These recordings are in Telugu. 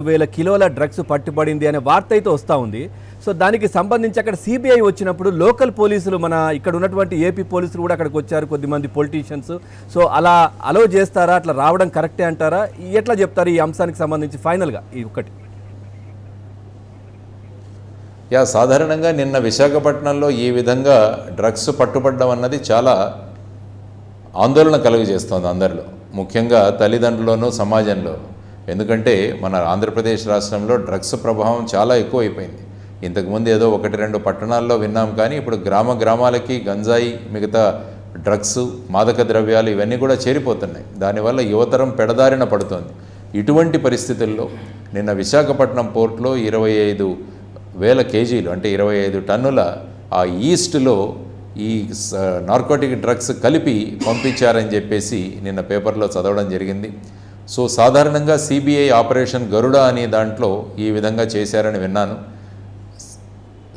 వేల కిలోల డ్రగ్స్ పట్టుబడింది అనే వార్త అయితే వస్తూ ఉంది. సో దానికి సంబంధించి అక్కడ సిబిఐ వచ్చినప్పుడు లోకల్ పోలీసులు మన ఇక్కడ ఉన్నటువంటి ఏపీ పోలీసులు కూడా అక్కడికి వచ్చారు, కొద్దిమంది పొలిటీషియన్స్. సో అలా అలో చేస్తారా? అట్లా రావడం కరెక్టే అంటారా? ఎట్లా చెప్తారు ఈ అంశానికి సంబంధించి ఫైనల్గా ఈ ఒక్కటి? సాధారణంగా నిన్న విశాఖపట్నంలో ఈ విధంగా డ్రగ్స్ పట్టుబడడం అన్నది చాలా ఆందోళన కలుగజేస్తోంది అందరిలో, ముఖ్యంగా తల్లిదండ్రుల్లోనూ సమాజంలో. ఎందుకంటే మన ఆంధ్రప్రదేశ్ రాష్ట్రంలో డ్రగ్స్ ప్రభావం చాలా ఎక్కువైపోయింది. ఇంతకుముందు ఏదో 1-2 పట్టణాల్లో విన్నాం, కానీ ఇప్పుడు గ్రామాలకి గంజాయి, మిగతా డ్రగ్స్, మాదక ద్రవ్యాలు ఇవన్నీ కూడా చేరిపోతున్నాయి. దానివల్ల యువతరం పెడదారిన పడుతోంది. ఇటువంటి పరిస్థితుల్లో నిన్న విశాఖపట్నం పోర్టులో 25,000 కేజీలు అంటే 25 టన్నుల ఆ ఈస్ట్లో ఈ నార్కోటిక్ డ్రగ్స్ కలిపి పంపించారని చెప్పేసి నిన్న పేపర్లో చదవడం జరిగింది. సో సాధారణంగా సిబిఐ ఆపరేషన్ గరుడ అనే దాంట్లో ఈ విధంగా చేశారని విన్నాను.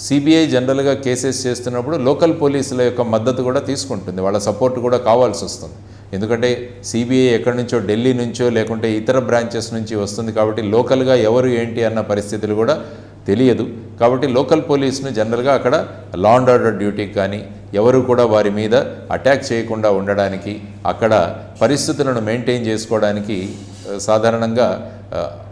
సిబిఐ జనరల్గా కేసెస్ చేస్తున్నప్పుడు లోకల్ పోలీసుల యొక్క మద్దతు కూడా తీసుకుంటుంది, వాళ్ళ సపోర్ట్ కూడా కావాల్సి వస్తుంది. ఎందుకంటే సిబిఐ ఎక్కడి నుంచో, ఢిల్లీ నుంచో లేకుంటే ఇతర బ్రాంచెస్ నుంచి వస్తుంది కాబట్టి లోకల్గా ఎవరు ఏంటి అన్న పరిస్థితులు కూడా తెలియదు. కాబట్టి లోకల్ పోలీసును జనరల్గా అక్కడ లా అండ్ ఆర్డర్ డ్యూటీకి కానీ ఎవరు కూడా వారి మీద అటాక్ చేయకుండా ఉండడానికి, అక్కడ పరిస్థితులను మెయింటైన్ చేసుకోవడానికి సాధారణంగా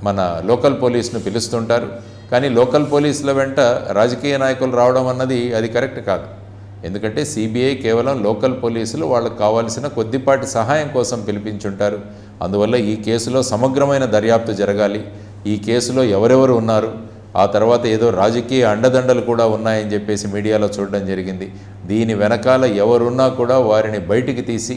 మన లోకల్ పోలీసును పిలుస్తుంటారు. కానీ లోకల్ పోలీసుల వెంట రాజకీయ నాయకులు రావడం అన్నది అది కరెక్ట్ కాదు. ఎందుకంటే సిబిఐ కేవలం లోకల్ పోలీసులు వాళ్ళకు కావాల్సిన కొద్దిపాటి సహాయం కోసం పిలిపించుంటారు. అందువల్ల ఈ కేసులో సమగ్రమైన దర్యాప్తు జరగాలి. ఈ కేసులో ఎవరెవరు ఉన్నారు, ఆ తర్వాత ఏదో రాజకీయ అండదండలు కూడా ఉన్నాయని చెప్పేసి మీడియాలో చూడడం జరిగింది. దీని వెనకాల ఎవరున్నా కూడా వారిని బయటికి తీసి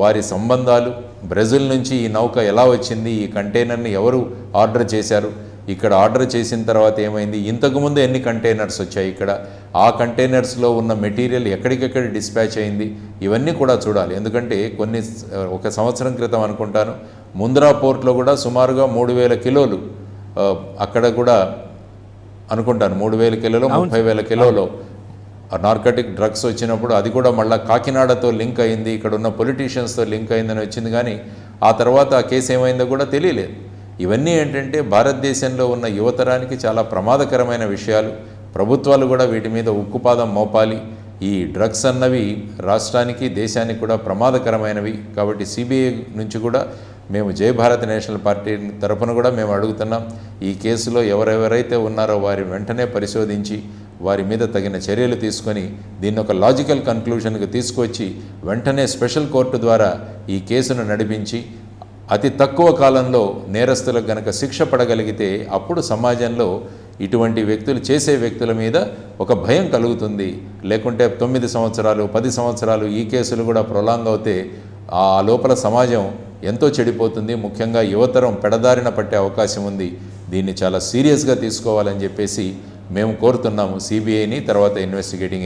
వారి సంబంధాలు, బ్రెజిల్ నుంచి ఈ నౌక ఎలా వచ్చింది, ఈ కంటైనర్ని ఎవరు ఆర్డర్ చేశారు, ఇక్కడ ఆర్డర్ చేసిన తర్వాత ఏమైంది, ఇంతకుముందు ఎన్ని కంటైనర్స్ వచ్చాయి, ఇక్కడ ఆ కంటైనర్స్లో ఉన్న మెటీరియల్ ఎక్కడికెక్కడ డిస్పాచ్ అయింది, ఇవన్నీ కూడా చూడాలి. ఎందుకంటే ఒక సంవత్సరం క్రితం అనుకుంటాను ముంద్రా పోర్ట్లో కూడా సుమారుగా 3,000 కిలోలు అక్కడ కూడా అనుకుంటాను 3,000 కిలోలు 30,000 కిలోలు నార్కోటిక్ డ్రగ్స్ వచ్చినప్పుడు అది కూడా మళ్ళీ కాకినాడతో లింక్ అయింది, ఇక్కడ ఉన్న పొలిటీషియన్స్తో లింక్ అయిందని వచ్చింది. కానీ ఆ తర్వాత ఆ కేసు ఏమైందో కూడా తెలియలేదు. ఇవన్నీ ఏంటంటే భారతదేశంలో ఉన్న యువతరానికి చాలా ప్రమాదకరమైన విషయాలు. ప్రభుత్వాలు కూడా వీటి మీద ఉక్కుపాదం మోపాలి. ఈ డ్రగ్స్ అన్నవి రాష్ట్రానికి, దేశానికి కూడా ప్రమాదకరమైనవి. కాబట్టి సిబిఐ నుంచి కూడా మేము జై భారత్ నేషనల్ పార్టీ తరపున కూడా మేము అడుగుతున్నాం, ఈ కేసులో ఎవరెవరైతే ఉన్నారో వారి వెంటనే పరిశోధించి వారి మీద తగిన చర్యలు తీసుకొని దీన్ని ఒక లాజికల్ కన్క్లూషన్కి తీసుకొచ్చి వెంటనే స్పెషల్ కోర్టు ద్వారా ఈ కేసును నడిపించి అతి తక్కువ కాలంలో నేరస్తులకు గనక శిక్ష పడగలిగితే అప్పుడు సమాజంలో ఇటువంటి వ్యక్తులు చేసే వ్యక్తుల మీద ఒక భయం కలుగుతుంది. లేకుంటే 9 సంవత్సరాలు 10 సంవత్సరాలు ఈ కేసులు కూడా ప్రొలాంగ్ అవుతే ఆ లోపల సమాజం ఎంతో చెడిపోతుంది. ముఖ్యంగా యువతరం పెడదారిన పట్టే అవకాశం ఉంది. దీన్ని చాలా సీరియస్గా తీసుకోవాలని చెప్పేసి మేము కోరుతున్నాము సిబిఐని, తర్వాత ఇన్వెస్టిగేటింగ్